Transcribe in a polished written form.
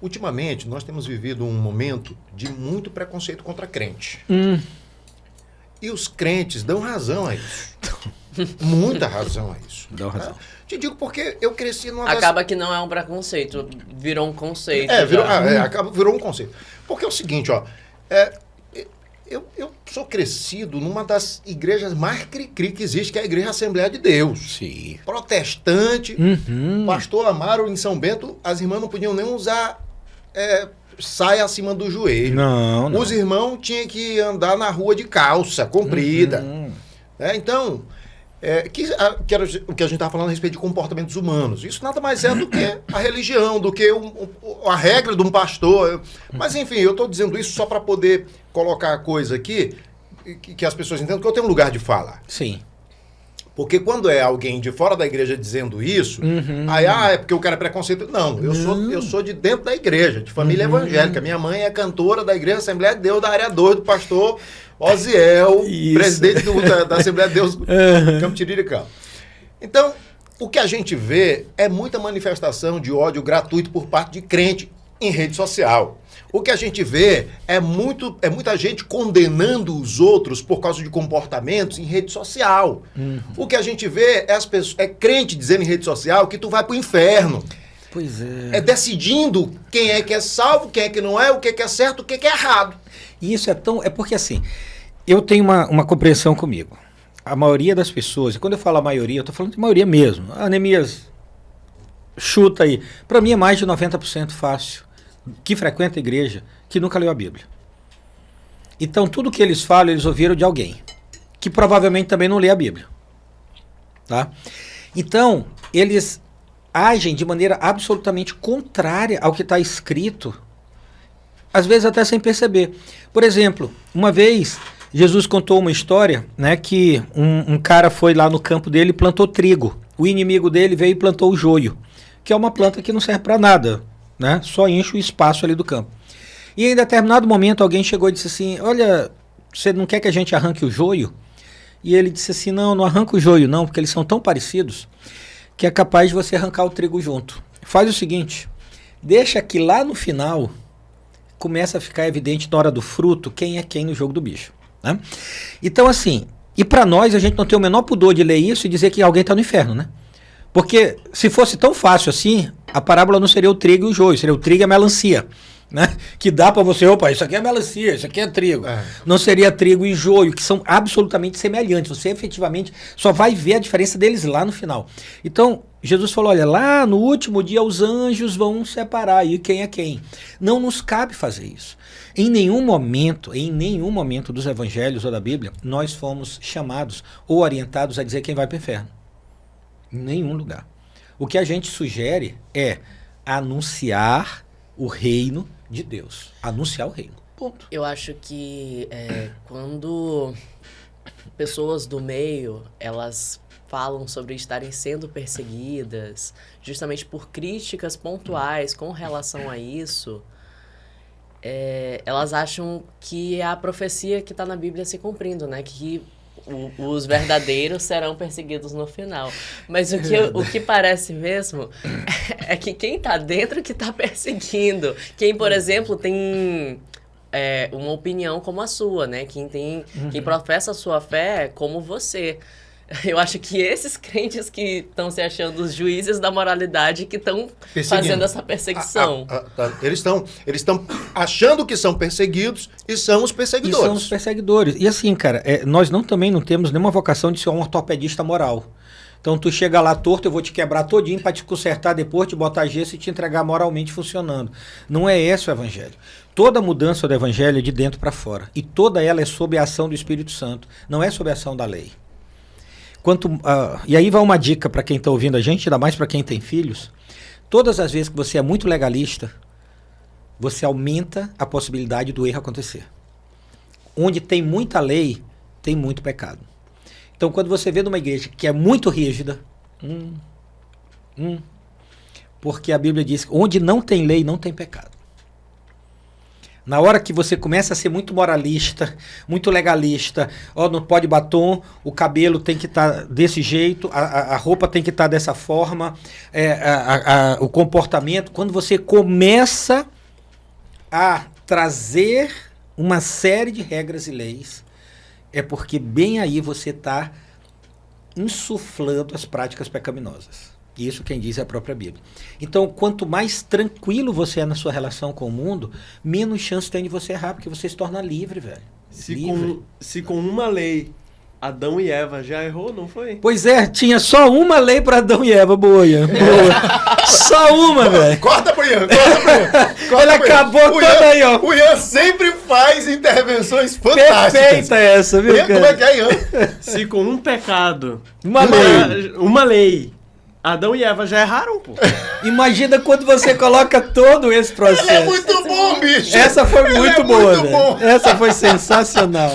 ultimamente nós temos vivido um momento de muito preconceito contra crente. E os crentes dão razão a isso. Muita razão a isso. Dão razão. Te digo porque eu cresci numa... Acaba que não é um preconceito, virou um conceito. Virou um conceito. Porque é o seguinte, ó... Eu sou crescido numa das igrejas mais cri-cri que existe, que é a Igreja Assembleia de Deus. Sim. Protestante. Pastor Amaro, em São Bento, as irmãs não podiam nem usar saia acima do joelho. Não. Os irmãos tinham que andar na rua de calça comprida. Então, que era o que a gente estava falando a respeito de comportamentos humanos. Isso nada mais é do que a religião, do que a regra de um pastor. Mas, enfim, eu estou dizendo isso só para poder colocar a coisa aqui, que as pessoas entendam que eu tenho um lugar de fala. Sim. Porque quando é alguém de fora da igreja dizendo isso, aí, é porque o cara é preconceito. Não, eu sou de dentro da igreja, de família evangélica. Minha mãe é cantora da Igreja Assembleia de Deus, da área 2, do pastor Osiel, presidente da Assembleia de Deus, Campo Tiriricau. Então, o que a gente vê é muita manifestação de ódio gratuito por parte de crente em rede social. O que a gente vê é muita gente condenando os outros por causa de comportamentos em rede social. O que a gente vê é crente dizendo em rede social que tu vai pro inferno. Pois é. É decidindo quem é que é salvo, quem é que não é, o que é certo, o que é errado. E isso é porque assim, eu tenho uma compreensão comigo. A maioria das pessoas, e quando eu falo a maioria, eu tô falando de maioria mesmo. Anemias, chuta aí. Para mim é mais de 90% fácil. Que frequenta a igreja, que nunca leu a Bíblia. Então, tudo que eles falam, eles ouviram de alguém, que provavelmente também não lê a Bíblia. Tá? Então, eles agem de maneira absolutamente contrária ao que está escrito, às vezes até sem perceber. Por exemplo, uma vez, Jesus contou uma história, né, que um cara foi lá no campo dele e plantou trigo. O inimigo dele veio e plantou o joio, que é uma planta que não serve para nada. Né? Só enche o espaço ali do campo. E em determinado momento alguém chegou e disse assim, olha, você não quer que a gente arranque o joio? E ele disse assim, não arranca o joio não, porque eles são tão parecidos que é capaz de você arrancar o trigo junto. Faz o seguinte, deixa que lá no final começa a ficar evidente na hora do fruto quem é quem no jogo do bicho. Né? Então assim, e para nós a gente não tem o menor pudor de ler isso e dizer que alguém está no inferno, né? Porque se fosse tão fácil assim, a parábola não seria o trigo e o joio, seria o trigo e a melancia, né? Que dá para você, opa, isso aqui é melancia, isso aqui é trigo. Não seria trigo e joio, que são absolutamente semelhantes. Você efetivamente só vai ver a diferença deles lá no final. Então, Jesus falou, olha, lá no último dia os anjos vão separar aí quem é quem. Não nos cabe fazer isso. Em nenhum momento dos evangelhos ou da Bíblia, nós fomos chamados ou orientados a dizer quem vai para o inferno. Em nenhum lugar. O que a gente sugere é anunciar o reino de Deus. Anunciar o reino. Ponto. Eu acho que quando pessoas do meio, elas falam sobre estarem sendo perseguidas, justamente por críticas pontuais com relação a isso, elas acham que é a profecia que está na Bíblia se cumprindo, né? Que os verdadeiros serão perseguidos no final. Mas o que parece mesmo é que quem está dentro que está perseguindo. Quem, por exemplo, tem uma opinião como a sua, né? Quem professa a sua fé como você. Eu acho que esses crentes que estão se achando os juízes da moralidade que estão fazendo essa perseguição. Eles estão achando que são perseguidos e são os perseguidores. E são os perseguidores. E assim, cara, nós também não temos nenhuma vocação de ser um ortopedista moral. Então tu chega lá torto, eu vou te quebrar todinho para te consertar depois, te botar gesso e te entregar moralmente funcionando. Não é esse o evangelho. Toda mudança do evangelho é de dentro para fora. E toda ela é sob a ação do Espírito Santo. Não é sob a ação da lei. E aí vai uma dica para quem está ouvindo a gente, ainda mais para quem tem filhos. Todas as vezes que você é muito legalista, você aumenta a possibilidade do erro acontecer. Onde tem muita lei, tem muito pecado. Então, quando você vê numa igreja que é muito rígida, porque a Bíblia diz que onde não tem lei, não tem pecado. Na hora que você começa a ser muito moralista, muito legalista, ó, não pode batom, o cabelo tem que estar desse jeito, a roupa tem que estar dessa forma, o comportamento, quando você começa a trazer uma série de regras e leis, é porque bem aí você está insuflando as práticas pecaminosas. Isso quem diz é a própria Bíblia. Então, quanto mais tranquilo você é na sua relação com o mundo, menos chance tem de você errar, porque você se torna livre, velho. Se com uma lei Adão e Eva já errou, não foi? Pois é, tinha só uma lei para Adão e Eva, boa. Só uma, velho. Corta pro Ian, corta pro Ian. Ele acabou toda aí, ó. O Ian sempre faz intervenções fantásticas. Perfeita essa, viu, Ian, cara? como é que é, Ian? Se com um pecado, Uma lei. Adão e Eva já erraram, pô. Imagina quando você coloca todo esse processo. Ele é muito bom, bicho. Essa foi Ele muito é boa, muito velho. bom. Essa foi sensacional.